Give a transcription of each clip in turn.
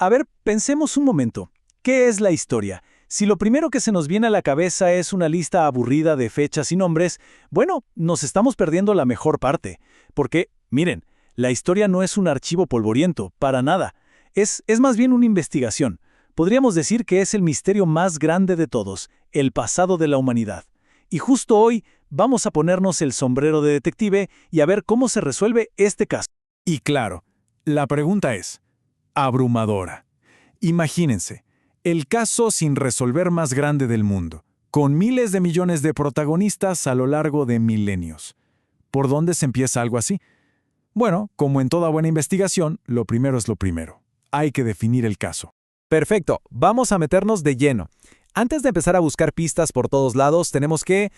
A ver, pensemos un momento. ¿Qué es la historia? Si lo primero que se nos viene a la cabeza es una lista aburrida de fechas y nombres, bueno, nos estamos perdiendo la mejor parte. Porque, miren, la historia no es un archivo polvoriento, para nada. Es más bien una investigación. Podríamos decir que es el misterio más grande de todos, el pasado de la humanidad. Y justo hoy vamos a ponernos el sombrero de detective y a ver cómo se resuelve este caso. Y claro, la pregunta es abrumadora. Imagínense, el caso sin resolver más grande del mundo, con miles de millones de protagonistas a lo largo de milenios. ¿Por dónde se empieza algo así? Bueno, como en toda buena investigación, lo primero es lo primero. Hay que definir el caso. Perfecto, vamos a meternos de lleno. Antes de empezar a buscar pistas por todos lados, tenemos que,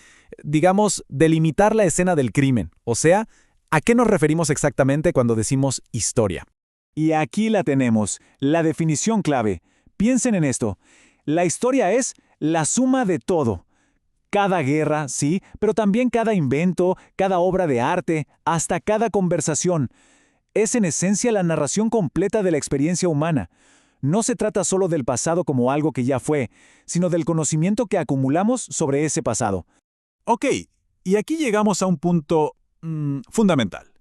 digamos, delimitar la escena del crimen. O sea, ¿a qué nos referimos exactamente cuando decimos historia? Y aquí la tenemos, la definición clave. Piensen en esto. La historia es la suma de todo. Cada guerra, sí, pero también cada invento, cada obra de arte, hasta cada conversación. Es en esencia la narración completa de la experiencia humana. No se trata solo del pasado como algo que ya fue, sino del conocimiento que acumulamos sobre ese pasado. Ok, y aquí llegamos a un punto fundamental.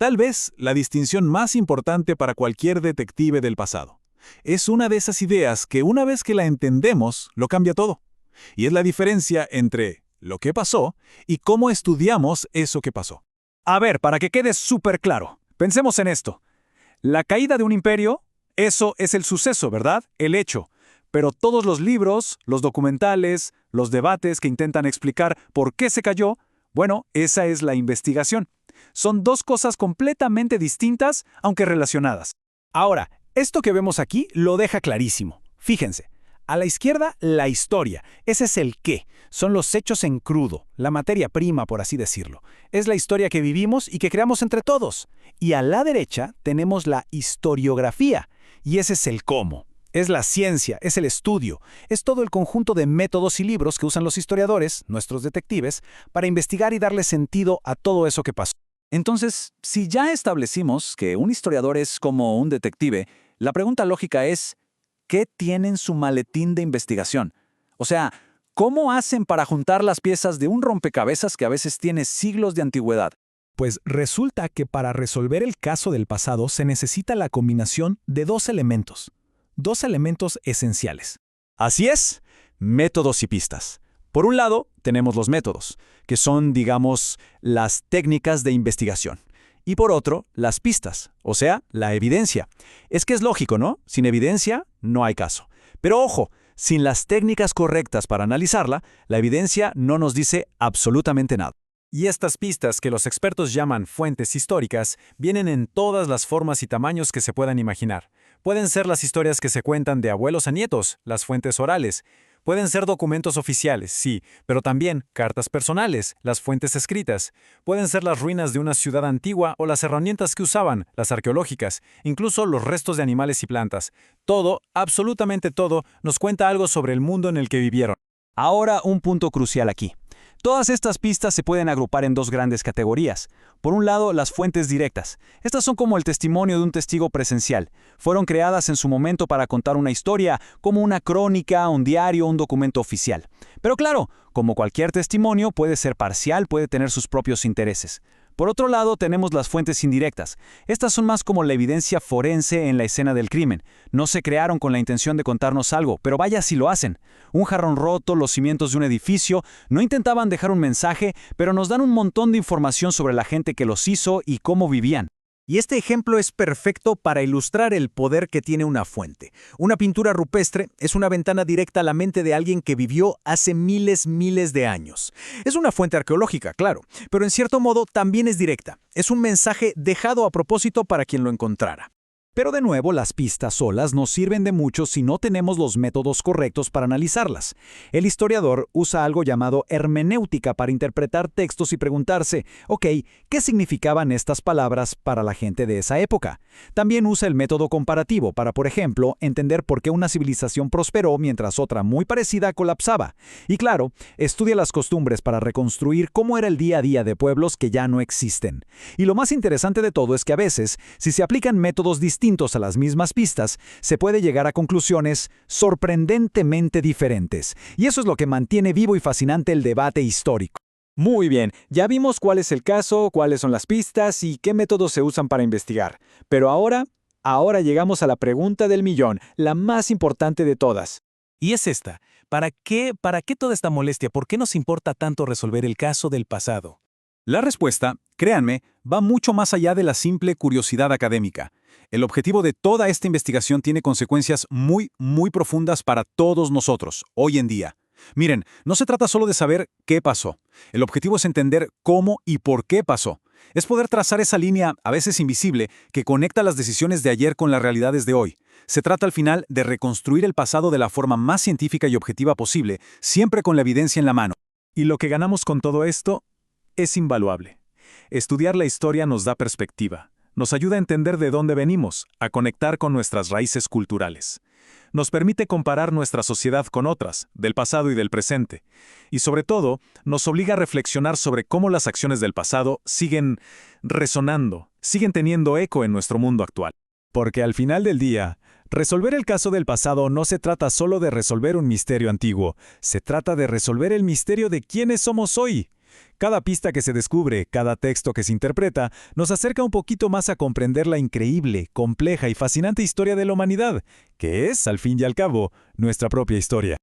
Tal vez la distinción más importante para cualquier detective del pasado. Es una de esas ideas que una vez que la entendemos, lo cambia todo. Y es la diferencia entre lo que pasó y cómo estudiamos eso que pasó. A ver, para que quede súper claro, pensemos en esto. La caída de un imperio, eso es el suceso, ¿verdad? El hecho. Pero todos los libros, los documentales, los debates que intentan explicar por qué se cayó, bueno, esa es la investigación. Son dos cosas completamente distintas, aunque relacionadas. Ahora, esto que vemos aquí lo deja clarísimo. Fíjense, a la izquierda, la historia. Ese es el qué. Son los hechos en crudo, la materia prima, por así decirlo. Es la historia que vivimos y que creamos entre todos. Y a la derecha tenemos la historiografía. Y ese es el cómo. Es la ciencia, es el estudio, es todo el conjunto de métodos y libros que usan los historiadores, nuestros detectives, para investigar y darle sentido a todo eso que pasó. Entonces, si ya establecimos que un historiador es como un detective, la pregunta lógica es, ¿qué tiene en su maletín de investigación? O sea, ¿cómo hacen para juntar las piezas de un rompecabezas que a veces tiene siglos de antigüedad? Pues resulta que para resolver el caso del pasado se necesita la combinación de dos elementos esenciales. Así es, métodos y pistas. Por un lado, tenemos los métodos, que son, digamos, las técnicas de investigación. Y por otro, las pistas, o sea, la evidencia. Es que es lógico, ¿no? Sin evidencia, no hay caso. Pero ojo, sin las técnicas correctas para analizarla, la evidencia no nos dice absolutamente nada. Y estas pistas, que los expertos llaman fuentes históricas, vienen en todas las formas y tamaños que se puedan imaginar. Pueden ser las historias que se cuentan de abuelos a nietos, las fuentes orales. Pueden ser documentos oficiales, sí, pero también cartas personales, las fuentes escritas. Pueden ser las ruinas de una ciudad antigua o las herramientas que usaban, las arqueológicas, incluso los restos de animales y plantas. Todo, absolutamente todo, nos cuenta algo sobre el mundo en el que vivieron. Ahora un punto crucial aquí. Todas estas pistas se pueden agrupar en dos grandes categorías. Por un lado, las fuentes directas. Estas son como el testimonio de un testigo presencial. Fueron creadas en su momento para contar una historia, como una crónica, un diario, un documento oficial. Pero claro, como cualquier testimonio, puede ser parcial, puede tener sus propios intereses. Por otro lado, tenemos las fuentes indirectas. Estas son más como la evidencia forense en la escena del crimen. No se crearon con la intención de contarnos algo, pero vaya si lo hacen. Un jarrón roto, los cimientos de un edificio, no intentaban dejar un mensaje, pero nos dan un montón de información sobre la gente que los hizo y cómo vivían. Y este ejemplo es perfecto para ilustrar el poder que tiene una fuente. Una pintura rupestre es una ventana directa a la mente de alguien que vivió hace miles de años. Es una fuente arqueológica, claro, pero en cierto modo también es directa. Es un mensaje dejado a propósito para quien lo encontrara. Pero de nuevo, las pistas solas nos sirven de mucho si no tenemos los métodos correctos para analizarlas. El historiador usa algo llamado hermenéutica para interpretar textos y preguntarse, ok, ¿qué significaban estas palabras para la gente de esa época? También usa el método comparativo para, por ejemplo, entender por qué una civilización prosperó mientras otra muy parecida colapsaba. Y claro, estudia las costumbres para reconstruir cómo era el día a día de pueblos que ya no existen. Y lo más interesante de todo es que a veces, si se aplican métodos distintos, distintos a las mismas pistas, se puede llegar a conclusiones sorprendentemente diferentes. Y eso es lo que mantiene vivo y fascinante el debate histórico. Muy bien, ya vimos cuál es el caso, cuáles son las pistas y qué métodos se usan para investigar. Pero ahora llegamos a la pregunta del millón, la más importante de todas. Y es esta. ¿Para qué toda esta molestia? ¿Por qué nos importa tanto resolver el caso del pasado? La respuesta, créanme, va mucho más allá de la simple curiosidad académica. El objetivo de toda esta investigación tiene consecuencias muy profundas para todos nosotros, hoy en día. Miren, no se trata solo de saber qué pasó. El objetivo es entender cómo y por qué pasó. Es poder trazar esa línea, a veces invisible, que conecta las decisiones de ayer con las realidades de hoy. Se trata al final de reconstruir el pasado de la forma más científica y objetiva posible, siempre con la evidencia en la mano. Y lo que ganamos con todo esto es invaluable. Estudiar la historia nos da perspectiva, nos ayuda a entender de dónde venimos, a conectar con nuestras raíces culturales. Nos permite comparar nuestra sociedad con otras, del pasado y del presente. Y sobre todo, nos obliga a reflexionar sobre cómo las acciones del pasado siguen resonando, siguen teniendo eco en nuestro mundo actual. Porque al final del día, resolver el caso del pasado no se trata solo de resolver un misterio antiguo, se trata de resolver el misterio de quiénes somos hoy. Cada pista que se descubre, cada texto que se interpreta, nos acerca un poquito más a comprender la increíble, compleja y fascinante historia de la humanidad, que es, al fin y al cabo, nuestra propia historia.